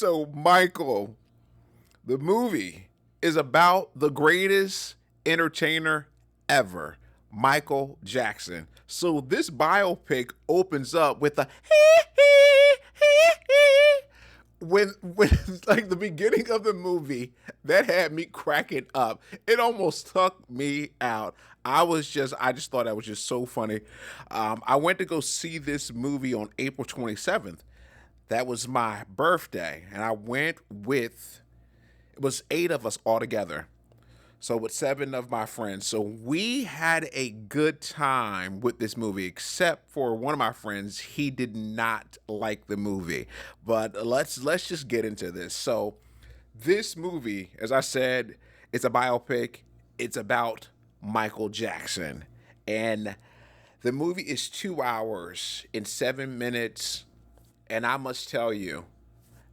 So, Michael, the movie is about the greatest entertainer ever, Michael Jackson. So this biopic opens up with a when like the beginning of the movie that had me cracking up. It almost took me out. I just thought that was just so funny. I went to go see this movie on April 27th. That was my birthday, and I went with, it was 8 of us all together. So with 7 of my friends. So we had a good time with this movie, except for one of my friends. He did not like the movie. But let's just get into this. So this movie, as I said, it's a biopic. It's about Michael Jackson. And the movie is 2 hours and 7 minutes. And I must tell you,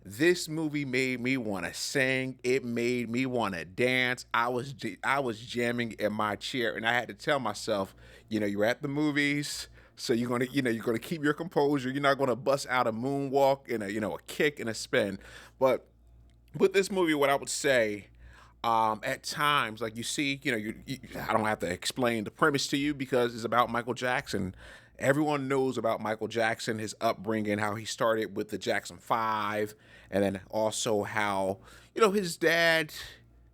this movie made me want to sing. It made me want to dance. I was jamming in my chair, and I had to tell myself, you're at the movies, so you're gonna keep your composure. You're not gonna bust out a moonwalk and a kick and a spin. But with this movie, what I would say, at times, like you see, I don't have to explain the premise to you because it's about Michael Jackson. Everyone knows about Michael Jackson, his upbringing, how he started with the Jackson 5, and then also how, his dad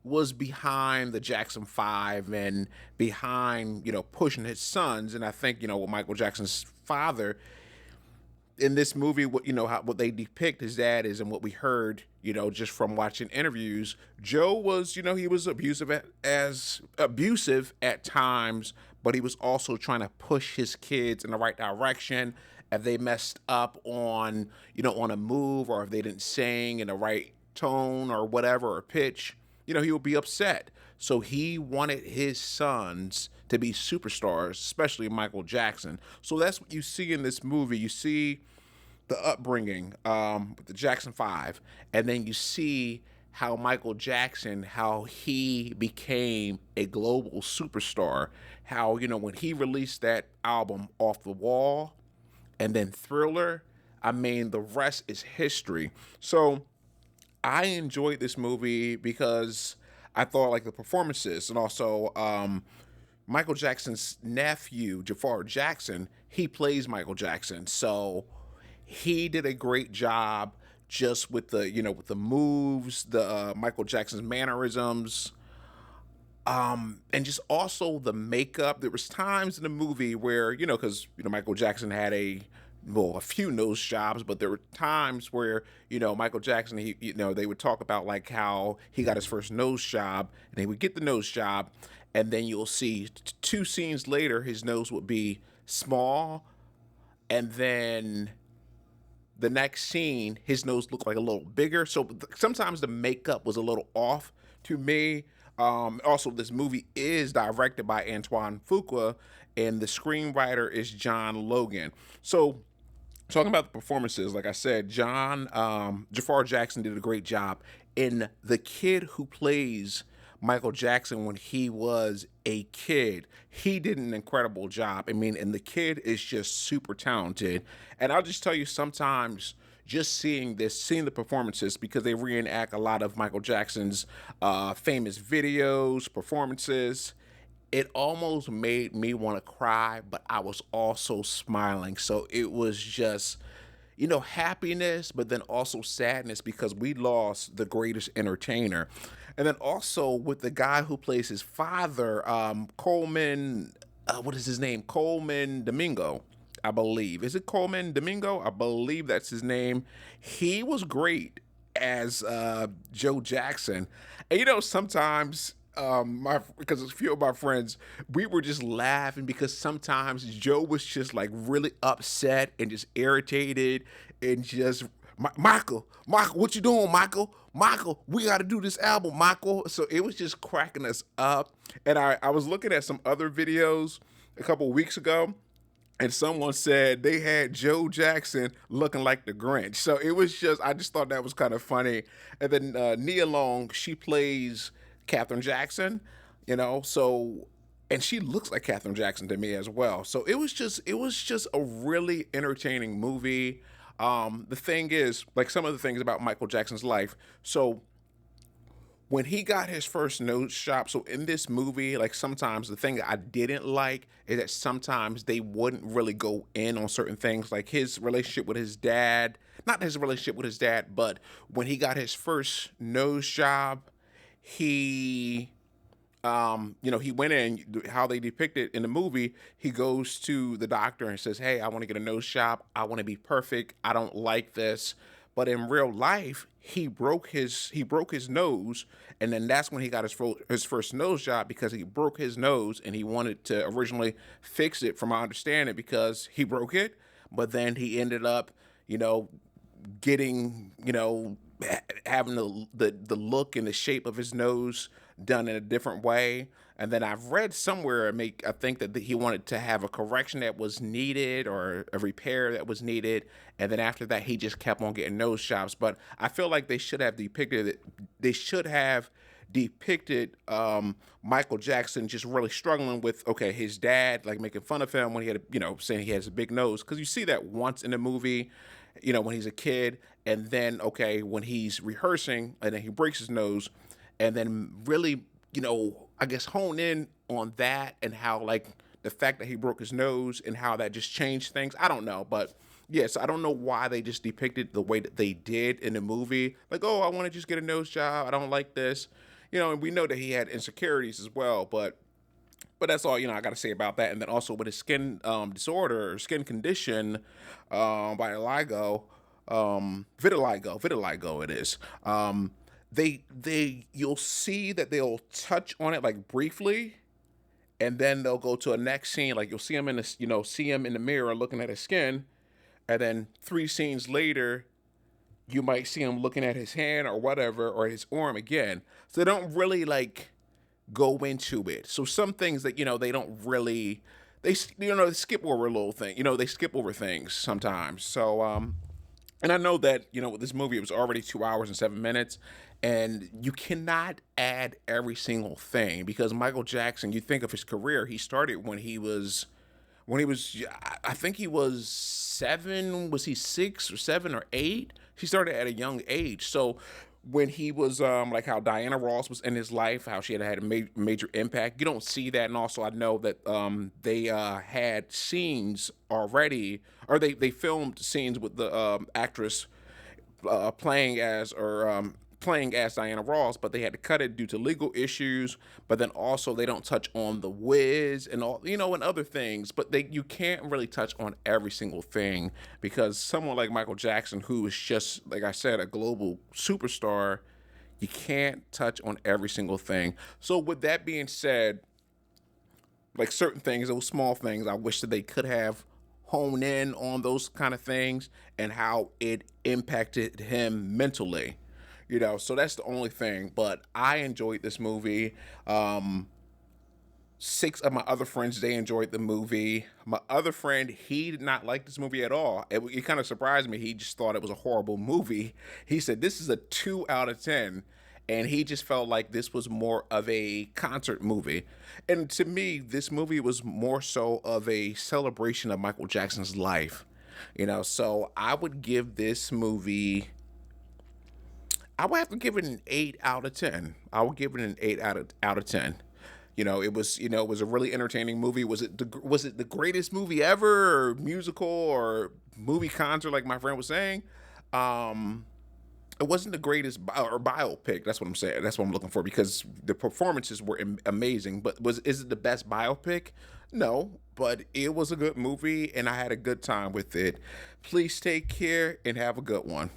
was behind the Jackson 5 and behind, pushing his sons. And I think, with Michael Jackson's father, in this movie, what they depict his dad is, and what we heard, just from watching interviews, Joe was, he was abusive at times, but he was also trying to push his kids in the right direction. If they messed up on, on a move, or if they didn't sing in the right tone or whatever, or pitch, he would be upset. So he wanted his sons to be superstars, especially Michael Jackson. So that's what you see in this movie. You see the upbringing with the Jackson 5, and then you see how Michael Jackson, how he became a global superstar, how, when he released that album Off the Wall and then Thriller, I mean, the rest is history. So I enjoyed this movie because I thought, like, the performances, and also Michael Jackson's nephew, Jaafar Jackson, he plays Michael Jackson. So he did a great job just with the, with the moves, the Michael Jackson's mannerisms, and just also the makeup. There was times in the movie where, because, Michael Jackson had a few nose jobs, but there were times where, Michael Jackson, they would talk about like how he got his first nose job, and he would get the nose job, and then you'll see 2 scenes later, his nose would be small, and then the next scene, his nose looked like a little bigger. So sometimes the makeup was a little off to me. Also, this movie is directed by Antoine Fuqua, and the screenwriter is John Logan. So talking about the performances, like I said, Jaafar Jackson did a great job. And the kid who plays Michael Jackson when he was a kid, he did an incredible job. I mean, and the kid is just super talented. And I'll just tell you, sometimes just seeing the performances, because they reenact a lot of Michael Jackson's famous videos, performances, it almost made me want to cry, but I was also smiling. So it was just, happiness, but then also sadness, because we lost the greatest entertainer. And then also with the guy who plays his father, Coleman, what is his name? Coleman Domingo, I believe. Is it Coleman Domingo? I believe that's his name. He was great as Joe Jackson. And sometimes because a few of my friends, we were just laughing because sometimes Joe was just like really upset and just irritated and just, Michael, what you doing, Michael? Michael, we got to do this album, Michael. So it was just cracking us up. And I was looking at some other videos a couple weeks ago, and someone said they had Joe Jackson looking like the Grinch. So it was just, I just thought that was kind of funny. And then Nia Long, she plays Catherine Jackson, so, and she looks like Catherine Jackson to me as well. So it was just a really entertaining movie. The thing is, like some of the things about Michael Jackson's life. So when he got his first nose job, so in this movie, like sometimes the thing that I didn't like is that sometimes they wouldn't really go in on certain things, like his relationship with his dad. Not his relationship with his dad, but when he got his first nose job, he he went in, how they depict it in the movie, he goes to the doctor and says, "Hey, I want to get a nose job. I want to be perfect. I don't like this." But in real life, he broke his nose, and then that's when he got his first nose job because he broke his nose and he wanted to originally fix it, from my understanding, because he broke it, but then he ended up, you know, getting, having the look and the shape of his nose done in a different way. And then I've read somewhere, I think that he wanted to have a correction that was needed or a repair that was needed, and then after that he just kept on getting nose jobs. But I feel like they should have depicted it. They should have depicted Michael Jackson just really struggling with, okay, his dad like making fun of him when he had, saying he has a big nose, because you see that once in the movie, when he's a kid, and then okay, when he's rehearsing and then he breaks his nose, and then really, I guess hone in on that and how like the fact that he broke his nose and how that just changed things. I don't know, but yes, I don't know why they just depicted the way that they did in the movie. Like, oh, I want to just get a nose job. I don't like this, and we know that he had insecurities as well, but that's all I got to say about that. And then also with his skin disorder or skin condition, vitiligo, vitiligo it is. You'll see that they'll touch on it like briefly, and then they'll go to a next scene. Like you'll see him in this, see him in the mirror looking at his skin, and then 3 scenes later, you might see him looking at his hand or whatever, or his arm again. So they don't really like go into it. So some things that they don't really, they skip over a little thing. They skip over things sometimes. So and I know that with this movie it was already 2 hours and 7 minutes, and you cannot add every single thing because Michael Jackson. You think of his career, he started when he was I think he was 7. Was he 6 or 7 or 8? He started at a young age. So when he was like how Diana Ross was in his life, how she had a major impact. You don't see that, and also I know that they had scenes already, or they filmed scenes with the actress playing as Diana Ross, but they had to cut it due to legal issues. But then also they don't touch on the Wiz and all, and other things. But you can't really touch on every single thing because someone like Michael Jackson, who is just like I said, a global superstar, you can't touch on every single thing. So with that being said, like certain things, those small things, I wish that they could have honed in on those kind of things and how it impacted him mentally. So that's the only thing. But I enjoyed this movie. 6 of my other friends, they enjoyed the movie. My other friend, he did not like this movie at all. It kind of surprised me. He just thought it was a horrible movie. He said this is a 2 out of 10, and he just felt like this was more of a concert movie. And to me, this movie was more so of a celebration of Michael Jackson's life. So I would give this movie. I would have to give it an 8 out of 10. I would give it an 8 out of 10. It was a really entertaining movie. Was it the greatest movie ever, or musical, or movie concert, like my friend was saying? It wasn't the greatest or biopic. That's what I'm saying. That's what I'm looking for because the performances were amazing. But is it the best biopic? No, but it was a good movie, and I had a good time with it. Please take care and have a good one.